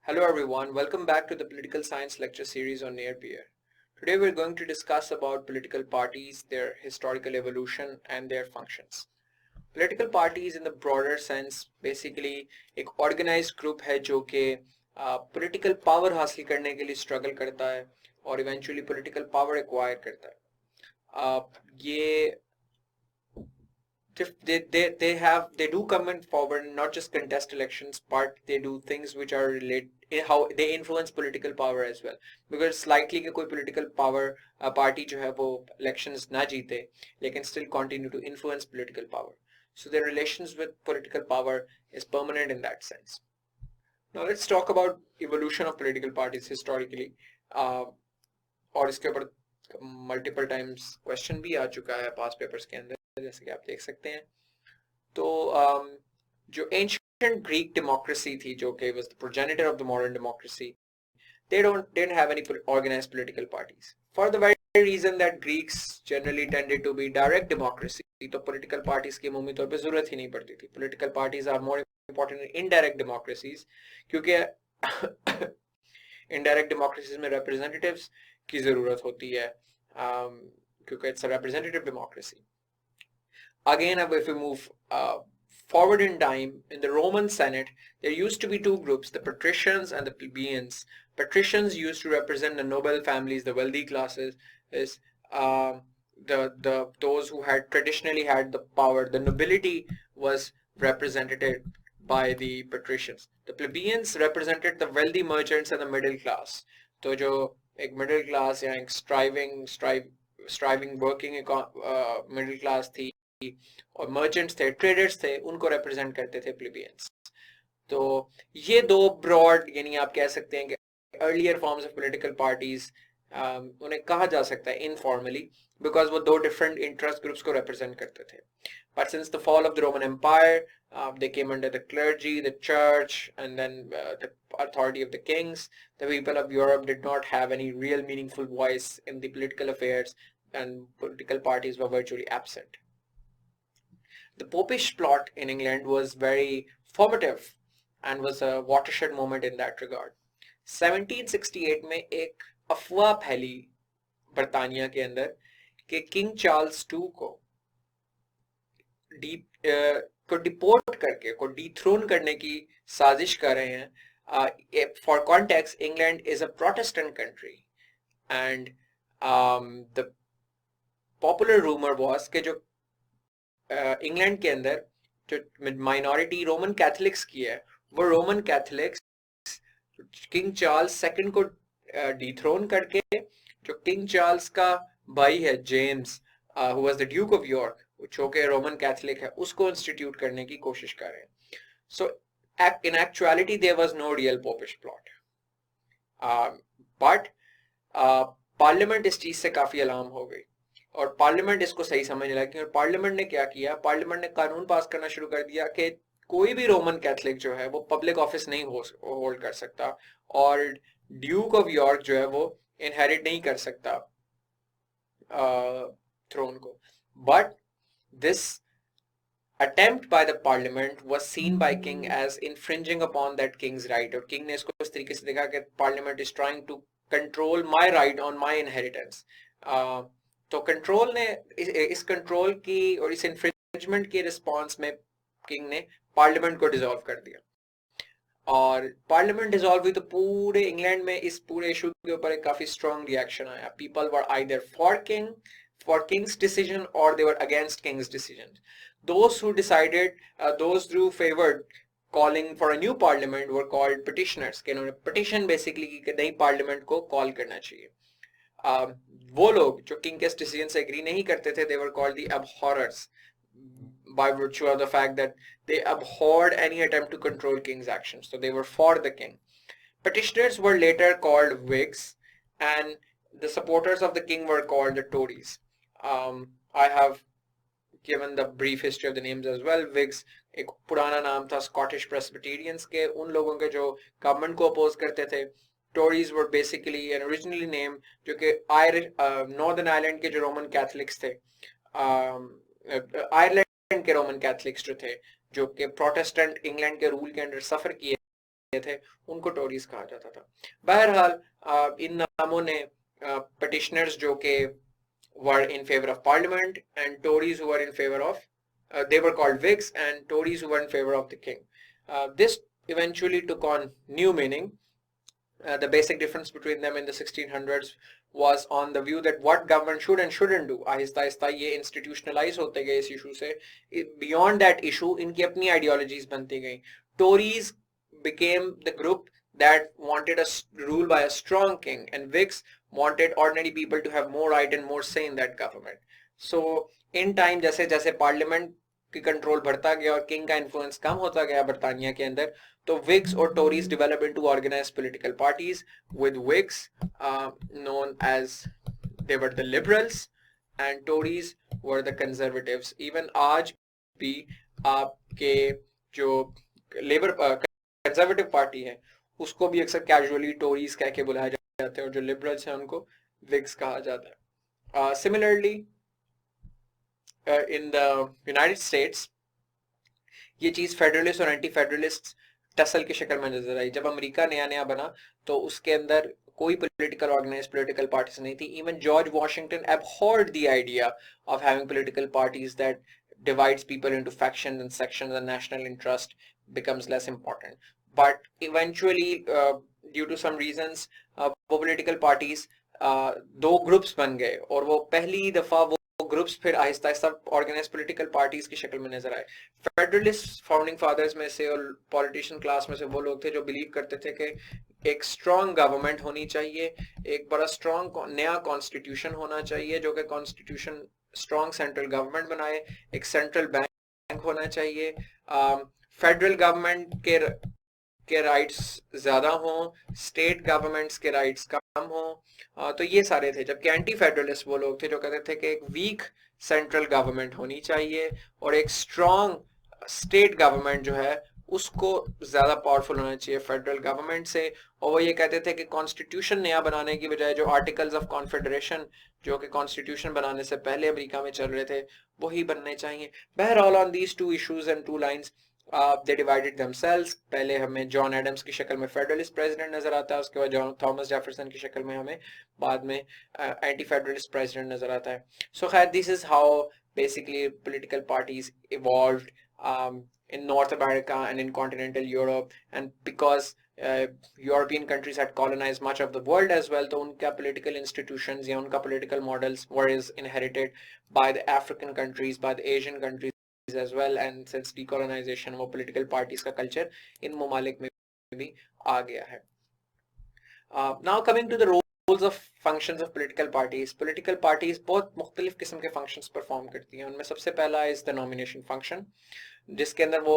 Hello everyone, welcome back to the Political Science lecture series on Near Peer. Today we're going to discuss about political parties, their historical evolution and their functions. Political parties in the broader sense basically एक organized group है जो कि political power हासिल करने के लिए struggle करता है और eventually political power acquire करता है. ये they do come in forward and not just contest elections, but they do things which are related how they influence political power as well. Because it's likely कि कोई political power party जो है वो elections ना जीते लेकिन still continue to influence political power. So their relations with political power is permanent in that sense. Now let's talk about evolution of political parties historically. और इसके ऊपर मल्टीपल टाइम्स क्वेश्चन भी आ चुका है पास पेपर्स के अंदर जैसे कि आप देख सकते हैं. तो जो एंशिएंट ग्रीक डेमोक्रेसी थी जो कि was the progenitor of the modern democracy, they didn't have any organized political parties for the very reason that Greeks generally tended to be direct democracy. तो political parties की अमूमी तौर पे जरूरत ही नहीं पड़ती थी. Political parties are more important in indirect democracies क्योंकि indirect democracies में representatives की जरूरत होती है क्योंकि it's a representative democracy. Again, if we move forward in time, in the Roman Senate, there used to be two groups, the patricians and the plebeians. Patricians used to represent the noble families, the wealthy classes, is those who had traditionally had the power. The nobility was represented by the patricians. The plebeians represented the wealthy merchants and the middle class. तो जो एक middle class या एक striving working middle class थी और merchants थे, traders थे, उनको रिप्रेजेंट करते थे प्लेबियंस. तो ये दो ब्रॉड यानी आप कह सकते हैं कि earlier forms of political parties उन्हें कहा जा सकता है इनफॉर्मली बिकॉज वो दो डिफरेंट इंटरेस्ट ग्रुप्स को रिप्रेजेंट करते थे. But since the fall of the Roman Empire, they came under the clergy, the church, and then the authority of the kings. The people of Europe did not have any real meaningful voice in the political affairs, and political parties were virtually absent. The Popish plot in England was very formative and was a watershed moment in that regard. 1768 में एक अफवाह फैली बर्तानिया के अंदर कि king Charles to को deport करके को डिथ्रोन करने की साजिश कर रहे हैं. For context, England is a Protestant country and the popular rumour was कि जो इंग्लैंड के अंदर जो माइनॉरिटी रोमन कैथोलिक्स की है वो Roman Catholics king Charles second को डिथ्रोन करके जो किंग चार्ल्स का भाई है James who was the Duke of York जो कि रोमन कैथोलिक है उसको इंस्टीट्यूट करने की कोशिश कर रहे हैं. So in actuality there was no real popish plot but parliament इस चीज से काफी अलार्म हो गई और पार्लियामेंट इसको सही समझने लगी. और पार्लियामेंट ने क्या किया, पार्लियामेंट ने कानून पास करना शुरू कर दिया कि कोई भी रोमन कैथोलिक जो है वो पब्लिक ऑफिस नहीं होल्ड कर सकता और ड्यूक ऑफ यॉर्क जो है वो इनहेरिट नहीं कर सकता थ्रोन को. But this attempt by the parliament was seen by king as infringing upon that king's right. और king ने इसको इस तरीके से देखा कि parliament is trying to control my right on my inheritance. तो कंट्रोल ने इस कंट्रोल की और इस इन्फ्रिंजमेंट की रिस्पांस में किंग ने पार्लियामेंट को डिसॉल्व कर दिया और पार्लियामेंट डिसॉल्व हुई तो पूरे इंग्लैंड में इस पूरे इशू के ऊपर एक काफी स्ट्रॉन्ग रिएक्शन आया. People were either for king's decision और they were against king's decision. Those who decided those who favoured calling for a new parliament were called petitioners के इन्होंने पिटिशन बेसिकली की कि नई पार्लियामेंट को कॉल करना चाहिए. वो लोग जो किंग के डिसीजन से एग्री नहीं करते थे, they were called the abhorrers by virtue of the fact that they abhorred any attempt to control king's actions. So they were for the king. Petitioners were later called Whigs and the supporters of the king were called the Tories. I have given the brief history of the names as well. Whigs एक पुराना नाम था Scottish Presbyterians के, उन लोगों के जो government को अपोज करते थे. Tories were basically an originally name जो कि नॉर्दर्न आयरलैंड के जो रोमन कैथोलिक्स थे, आयरलैंड के रोमन कैथोलिक्स जो थे जो कि प्रोटेस्टेंट इंग्लैंड के रूल के अंडर सफर किए थे उनको टोरीज कहा जाता था। बहरहाल इन नामों ने petitioners जो के were in favor of parliament and Tories who were in favor of they were called Whigs and Tories who were in favor of the king. This eventually took on new meaning. The basic difference between them in the 1600s was on the view that what government should and shouldn't do. Aahista Aahista ये institutionalize होते गए इस issue से. Beyond that issue इनकी अपनी ideologies बनती गई. Tories became the group that wanted a rule by a strong king and Whigs wanted ordinary people to have more right and more say in that government. So in time जैसे जैसे parliament की control बढ़ता गया और king का influence कम होता गया बरतानिया के अंदर, तो विग्स और Tories develop into organised political parties with Whigs known as they were the liberals and Tories were the conservatives. Even आज भी आपके जो लेबर कंजर्वेटिव पार्टी है उसको भी अक्सर कैजुअली टोरीज कह के बुलाया जाता है और जो लिबरल्स हैं उनको विग्स कहा जाता है. Similarly in the United States ये चीज फेडरलिस्ट और एंटी फेडरलिस्ट टसल की शक्ल में नजर आई. जब अमेरिका नया नया बना तो उसके अंदर कोई पॉलिटिकल ऑर्गेनाइज्ड पॉलिटिकल पार्टीज नहीं थी. Even George Washington abhorred the idea of having political parties that divides people into factions and sections and national interest becomes less important. But eventually due to some reasons वो political parties दो groups बन गए और वो पहली दफा वो groups फिर Aahista Aahista organised political parties की शक्ल में नजर आए. फेडरलिस्ट फाउंडिंग फादर्स में से और पॉलिटिशियन क्लास में से वो लोग थे जो बिलीव करते थे कि एक स्ट्रॉन्ग गवर्नमेंट होनी चाहिए, एक बड़ा स्ट्रॉन्ग नया कॉन्स्टिट्यूशन होना चाहिए जो कि कॉन्स्टिट्यूशन स्ट्रॉन्ग सेंट्रल गवर्नमेंट बनाए, एक सेंट्रल बैंक होना चाहिए, फेडरल गवर्नमेंट के राइट्स ज्यादा हों, स्टेट गवर्नमेंट्स के राइट्स कम हों. तो ये सारे थे. जबकि एंटी फेडरलिस्ट वो लोग थे जो कहते थे कि एक वीक सेंट्रल गवर्नमेंट होनी चाहिए और एक स्ट्रॉन्ग स्टेट गवर्नमेंट जो है उसको ज्यादा पावरफुल होना चाहिए फेडरल गवर्नमेंट से. और वो ये कहते थे कि कॉन्स्टिट्यूशन नया बनाने की बजाय जो आर्टिकल्स ऑफ कॉन्फेडरेशन जो कि कॉन्स्टिट्यूशन बनाने से पहले अमेरिका में चल रहे थे वही बनने चाहिए. बहरहाल on these two issues and two lines they divided themselves. पहले हमें जॉन एडम्स की शक्ल में फेडरलिस्ट प्रेसिडेंट नजर आता है, उसके बाद जॉन थॉमस जेफरसन की शक्ल में हमें बाद में एंटी फेडरलिस्ट प्रेसिडेंट नजर आता है. सो खैर this is how basically political parties evolved in North America and in continental Europe, and because European countries had colonized much of the world as well, तो उनका political institutions या उनका political models were inherited by the African countries, by the Asian countries as well, and since decolonization वो political parties का culture इन ममालिक में भी आ गया है. Now coming to the roles of functions of political parties. Political parties बहुत मुख्तलिफ किस्म के functions perform करती हैं. उनमें सबसे पहला is the nomination function, जिसके अंदर वो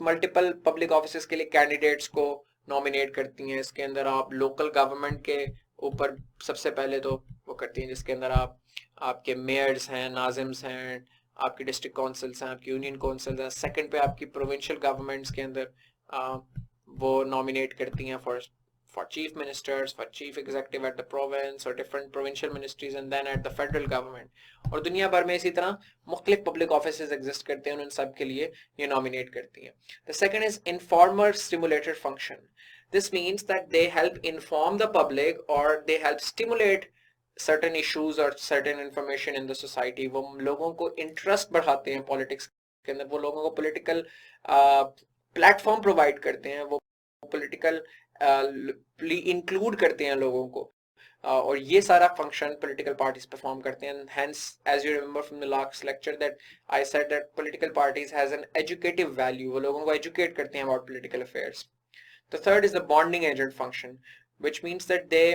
multiple public offices के लिए candidates को nominate करती हैं. इसके अंदर आप local government के ऊपर सबसे पहले तो वो करती हैं जिसके अंदर आपके मेयर्स हैं, नाजिम्स हैं, आपकी डिस्ट्रिक्ट काउंसिल्स हैं, आपकी यूनियन काउंसिल्स हैं. सेकंड पे आपकी प्रोविंशियल गवर्नमेंट्स के अंदर वो नॉमिनेट करती हैं for chief ministers, for chief executive at the province और different provincial ministries and then at the federal government. और दुनिया भर में इसी तरह मुख्तलिफ पब्लिक ऑफिसेज एग्जिस्ट करते हैं, उन सब के लिए ये नॉमिनेट करती हैं. The second is informer stimulator function. This means that they help inform the public और they help stimulate certain issues or certain information in the society. वो लोगों को इंटरेस्ट बढ़ाते हैं पॉलिटिक्स के अंदर, वो लोगों को पॉलिटिकल प्लेटफॉर्म प्रोवाइड करते हैं, वो पॉलिटिकल इंक्लूड करते हैं लोगों को. और ये सारा फंक्शन पॉलिटिकल पार्टीज परफॉर्म करते हैं. Hence, as you remember from the last lecture that I said that political parties has an educative value. वो लोगों को educate करते हैं about political affairs. The third is the bonding agent function, which means that they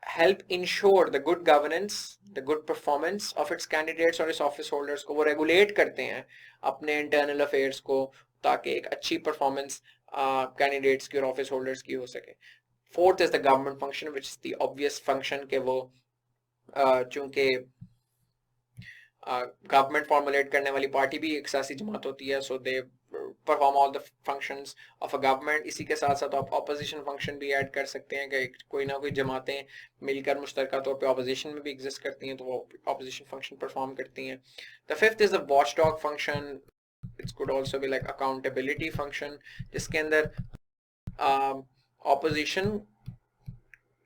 help ensure the good governance, the good performance of its candidates और its office holders को वो regulate करते हैं अपने internal affairs को ताकि एक अच्छी performance candidates की और office holders की हो सके. Fourth is the government function, which is the obvious function के वो चूंकि गवर्नमेंट फॉर्मुलेट करने वाली पार्टी भी एक सियासी जमात होती है, so they perform all the functions of a government. इसी के साथ साथ आप ऑपोजिशन फंक्शन भी ऐड कर सकते हैं कि कोई ना कोई जमातें मिलकर मुश्तरका तौर पे ऑपोजिशन में भी एग्जिस्ट करती हैं तो वो ऑपोजिशन फंक्शन परफॉर्म करती हैं. The fifth is the watchdog function. It's could also be like accountability function, जिसके अंदर ऑपोजिशन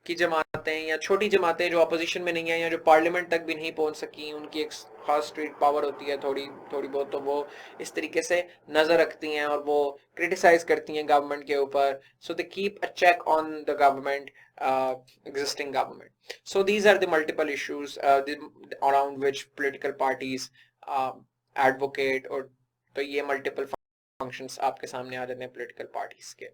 की जमातें या छोटी जमातें जो अपोजिशन में नहीं है या जो पार्लियामेंट तक भी नहीं पहुंच सकी, उनकी एक खास स्टेट पावर होती है थोड़ी थोड़ी बहुत, तो वो इस तरीके से नजर रखती हैं और वो क्रिटिसाइज करती हैं गवर्नमेंट के ऊपर. So they keep a check on the government, existing government. So these are the multiple issues around which political parties advocate. और तो ये multiple functions आपके सामने आ जाते हैं political parties के.